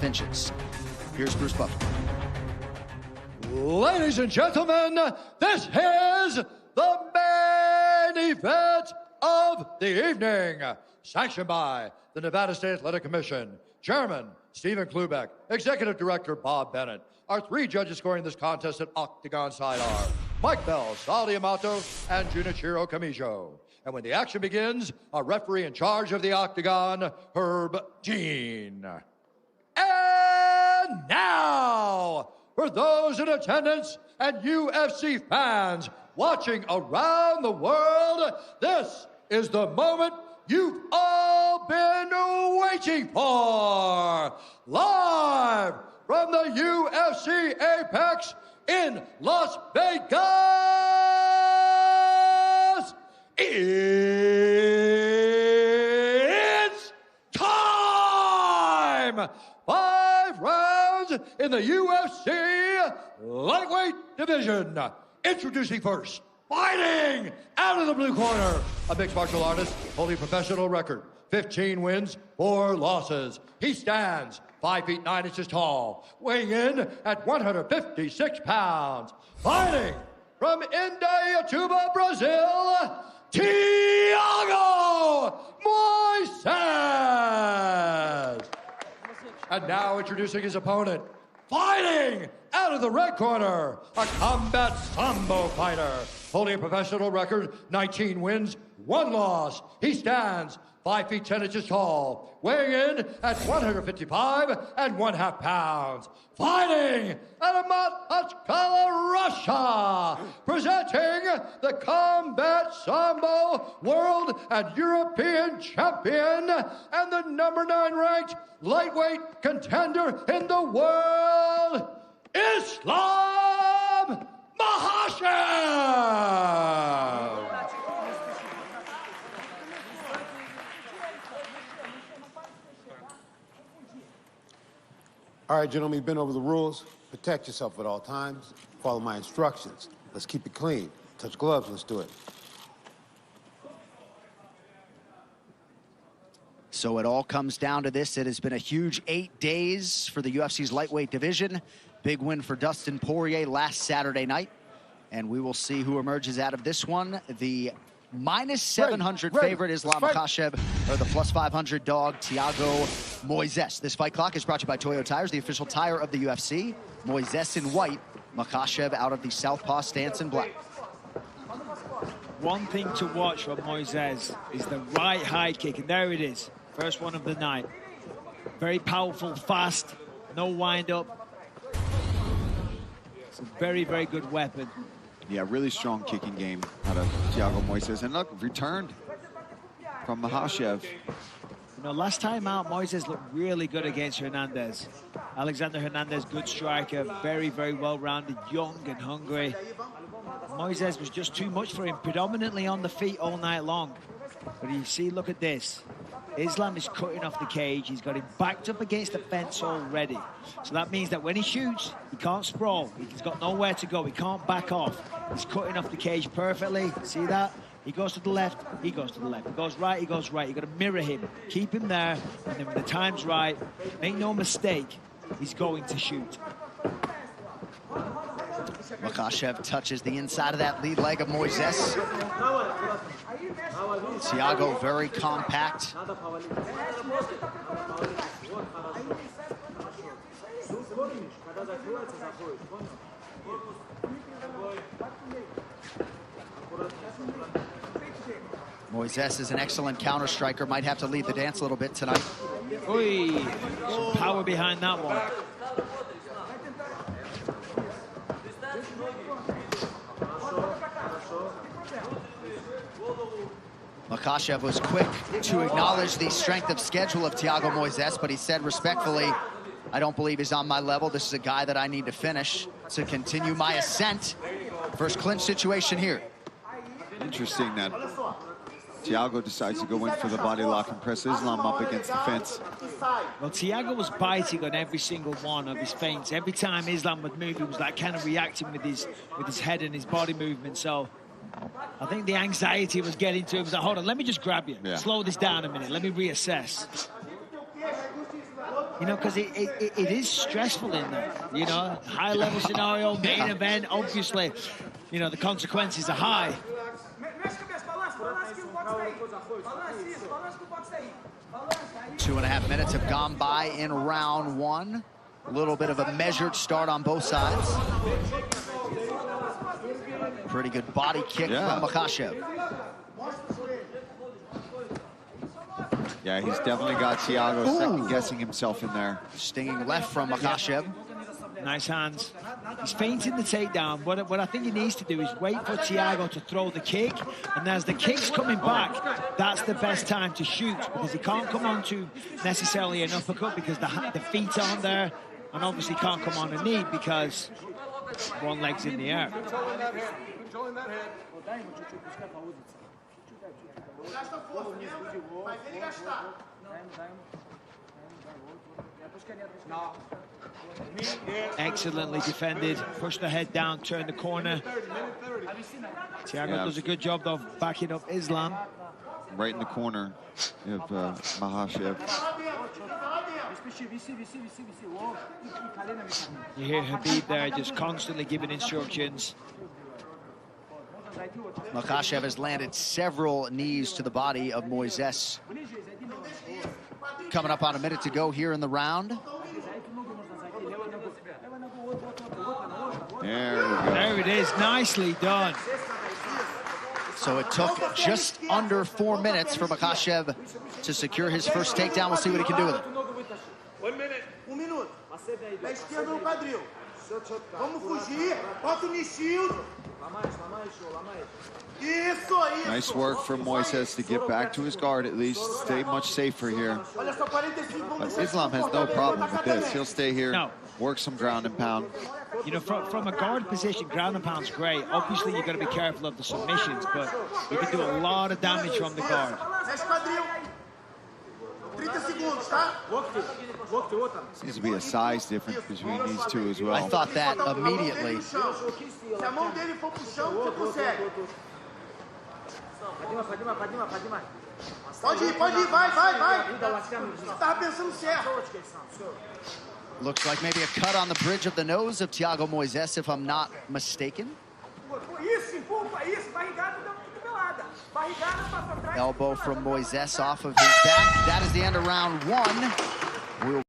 inches. Here's Bruce Buffer. Ladies and gentlemen, this is the main event of the evening. Sanctioned by the Nevada State Athletic Commission, Chairman Stephen Klubeck, Executive Director Bob Bennett. Our three judges scoring this contest at Octagon side are Mike Bell, Sal D'Amato, and Junichiro Kamijo. And when the action begins, our referee in charge of the Octagon, Herb Dean. And now, for those in attendance and UFC fans watching around the world, this is the moment you've all been waiting for. Live from the UFC Apex in Las Vegas, it's time! 5 rounds in the UFC lightweight division. Introducing first, fighting out of the blue corner, a mixed martial artist, holding professional record, 15 wins, 4 losses. He stands 5 feet 9 inches tall, weighing in at 156 pounds. Fighting from Indaiatuba, Brazil, Thiago Moises. And now introducing his opponent, fighting out of the red corner, a combat sambo fighter, holding a professional record, 19 wins, 1 loss. He stands 5 feet 10 inches tall, weighing in at 155 1/2 pounds. Fighting out of Makhachkala, Russia, presenting the Combat Sambo World and European Champion and the number 9 ranked lightweight contender in the world, Islam Makhachev. All right, gentlemen, you've been over the rules. Protect yourself at all times. Follow my instructions. Let's keep it clean. Touch gloves, let's do it. So it all comes down to this. It has been a huge 8 days for the UFC's lightweight division. Big win for Dustin Poirier last Saturday night. And we will see who emerges out of this one. The minus 700 favorite Islam Makhachev, or the plus 500 dog Thiago Moises. This fight clock is brought to you by Toyo Tires, the official tire of the UFC. Moises in white, Makhachev out of the southpaw stance in black. One thing to watch from Moises is the right high kick, and there it is. First one of the night. Very powerful, fast, no wind up. It's a very, very good weapon. Yeah, really strong kicking game out of Thiago Moises. And look, returned from Makhachev. You know, last time out, Moises looked really good against Hernandez. Alexander Hernandez, good striker, very, very well-rounded, young and hungry. Moises was just too much for him, predominantly on the feet all night long. But you see, look at this. Islam is cutting off the cage. He's got him backed up against the fence already. So that means that when he shoots, he can't sprawl. He's got nowhere to go. He can't back off. He's cutting off the cage perfectly. See that? He goes to the left, he goes to the left. He goes right, he goes right. You've got to mirror him. Keep him there. And then when the time's right, make no mistake, he's going to shoot. Makhachev touches the inside of that lead leg of Moises. Thiago very compact. Moises is an excellent counter striker. Might have to lead the dance a little bit tonight. Oy, some power behind that one. Makhachev was quick to acknowledge the strength of schedule of Thiago Moises, but he said respectfully, I don't believe he's on my level. This is a guy that I need to finish to continue my ascent. First clinch situation here. Interesting that Thiago decides to go in for the body lock and press Islam up against the fence. Well, Thiago was biting on every single one of his feints. Every time Islam would move, he was like kind of reacting with his head and his body movement. So I think the anxiety was getting to him. He was like, hold on, let me just grab you. Yeah. Slow this down a minute. Let me reassess. You know, because it is stressful in there. You know, high-level scenario, main event, obviously, you know, the consequences are high. 2.5 minutes have gone by in round one. A little bit of a measured start on both sides. Pretty good body kick from Makhachev. Yeah, he's definitely got Thiago second-guessing himself in there. Stinging left from Makhachev. Nice hands. He's feinting the takedown. What I think he needs to do is wait for Thiago to throw the kick, and as the kick's coming back, that's the best time to shoot, because he can't come on to necessarily an uppercut because the feet aren't there, and obviously can't come on a knee because one leg's in the air. Excellently defended. Pushed the head down, turned the corner. Thiago does a good job though, backing up Islam. Right in the corner of Makhachev. You hear Habib there just constantly giving instructions. Makhachev has landed several knees to the body of Moises. Coming up on a minute to go here in the round. There we go. There it is, nicely done. So it took just under 4 minutes for Makhachev to secure his first takedown. We'll see what he can do with it. 1 minute. 1 minuto. Da esquerda no quadril. Vamos fugir. Bota o shield. Nice work from Moises to get back to his guard at least. Stay much safer here. But Islam has no problem with this. He'll stay here, work some ground and pound. You know, from a guard position, ground and pound's great. Obviously, you've got to be careful of the submissions, but you can do a lot of damage from the guard. Seems to be a size difference between these two as well. I thought that immediately. Looks like maybe a cut on the bridge of the nose of Thiago Moises, if I'm not mistaken. Elbow from Moises off of his back. That is the end of round one. We'll